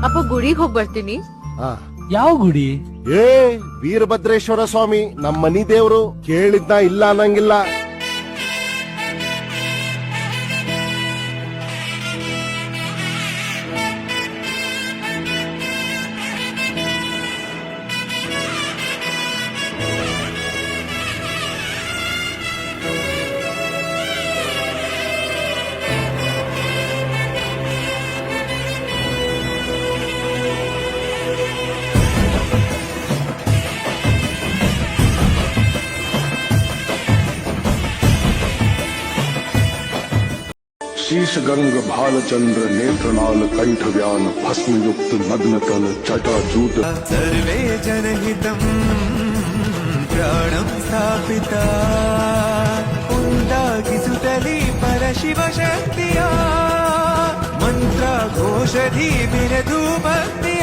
ಅಪ್ಪ ಗುಡಿಗೆ ಹೋಗ್ ಬರ್ತೀನಿ. ಹಾ. ಯಾವ ಗುಡಿ? ಏ ವೀರಭದ್ರೇಶ್ವರ ಸ್ವಾಮಿ ನಮ್ಮ ಮನಿ ದೇವ್ರು, ಕೇಳಿದ್ನ ಇಲ್ಲ ಅನ್ನಂಗಿಲ್ಲ. शीश गंग भालचंद्र नेत्रनाल कंठ व्यान भस्म युक्त नग्न तल जटाजूट सर्वे जनहितं प्राणं स्थापिता उंदागिसुतली परशिव शक्तिया मंत्र घोषधी बिरधू भक्ति